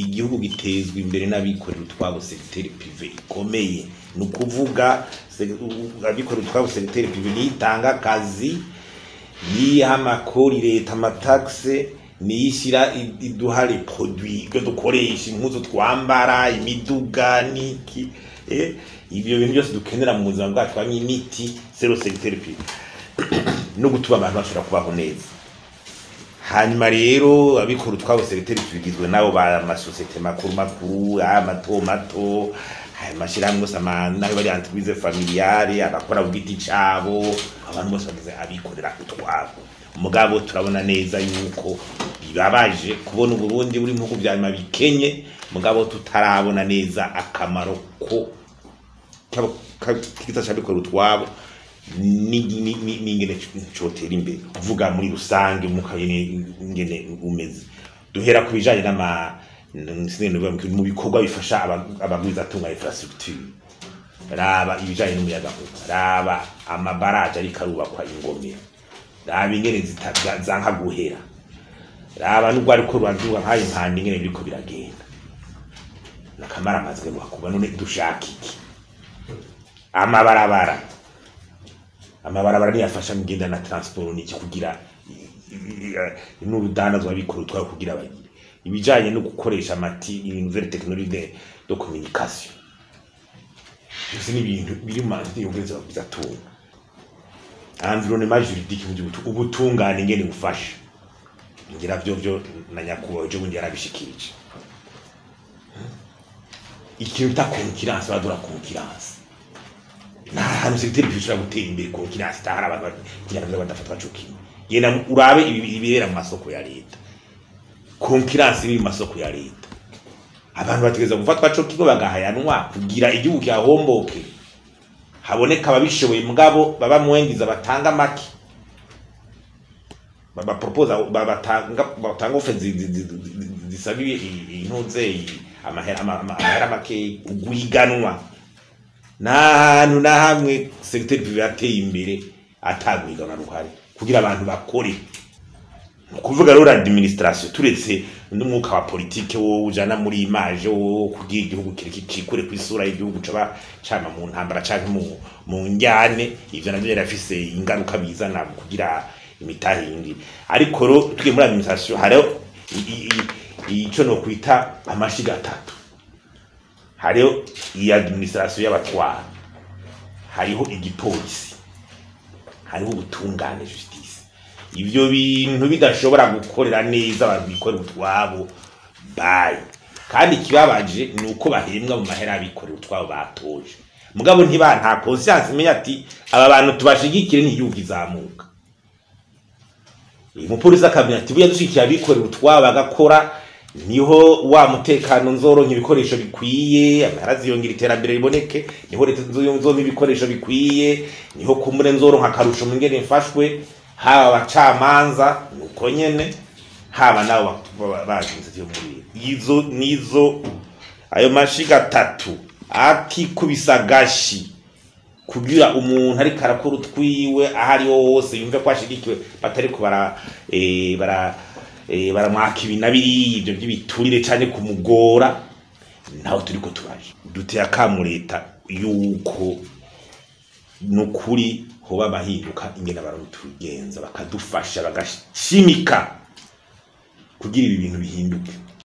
igihugu gitezwe imbere n'abikorera utwabo secteur privé ikomeye nukuvuga abikorera utwabo secteur privé nitanga kazi yiha amakori leta amataxe niyishira iduhare produit que dukoresha impuzu twambara imiduga niki ibyo bintu byose dukenera mu buzima bwacu twanyimiti zero secteur privé no gutuma abantu bashobora kubaho neza. Hanyuma rero abikora utwabo secteur bigizwe nabo ba amasosiyete makuru mato amashirahamwe yose nayo bari entreprise familiale abakora ku giti cabo abantu bose bagize abikorera utwabo. Mugabo turabona neza yuko bibabaje kubona Burundi buri mu kuvyama bikenye mugabo tutarabona neza akamaro ko kigita cyabikora utwabo n'ingene cyotera imbere kuvuga muri rusange mukayene ingene umeze duhera ku bijanye mu bikorwa bifasha abagwiza tunga infrastructure raba ibijanye n'umuyaga raba amabaraje ari karubakwa ingomero raba ingene zanka guhera raba n'ubwo ariko rwanduka nkaye impande ingene biriko biragenda nakamara amazwe mu kuba none dushaka iki amabarabara niyafasha mugenda na transport n'iki kugira n'urudandazwa bikora utwaro kugira bagire ibijanye no gukoresha nouvelle technologie de communication. Byose ni ibintu biri mu manzi y'ubweza bizatunga environnement juridique mu ubutungane ngene bufasha ngira byo na nyakubaho cyo bundi yarabishikirije ikintu ta concurrence badura concurrence na hano secteur bishobora gutera imbere concurrence tahara abantu kugira ngo badafatwa cukimwe yena urabe ibibera mu masoko ya leta concurrence iri mu masoko ya leta abantu bategeza gufatwa cukimwe bagahayanwa kugira igihugu cyahomboke haboneka babishoboye mugabo baba muwengiza batanga make baba propose batanga offense zisabiye intuze amahera make guhiganwa n'ahantu na hamwe secteur privé ateye imbere atagwiganwa ruhari kugira abantu bakore kuvuga rero administration turetse n'umwuka wa politique wo ujana muri image wo kugira igihugu kirikikure kwisura y'igihugu cama mu ntambara canke mu njyane ivyo navyo yarafise ingaruka bizana kugira imitahingi ariko ro tugiye muri administration hariho ico no kwita amashiga atatu hariho iyi administration y'abatwara hariho igipolisi hariho ubutungane justice ivyo bintu bidashobora gukorera neza abantu bikorera utwabo bayi kandi kibabaje nuko bahembwa mu mahera abikorera utwabo batoje mugabo nta conscience imenya ati aba bantu tubashigikire n'igihugu izamuka umupolisi akamenya ati buya dushikiye abikorera utwabo bagakora niho wa mutekano nzoronka ibikoresho bikwiye amaraziyongira iterambere riboneke niho leta nzoronka ibikoresho bikwiye niho kumure nzoronka akarusho mu ngene mfashwe haba abacamanza nuko nyene haba nabo bagize cyo muri nizo ayo mashiga atatu akikubisa gashi kugira umuntu ari karakora utwiwe ahari hose yumve ko ashigikiwe batari ko baramwaka ibinabiri ibyo by'ibiturire cyane kumugora naho turiko turaje duteye akamu leta yuko nukuri hoba bahinduka ingena barutugenza bakadufasha bagashimika kugira ibi bintu bihinduke.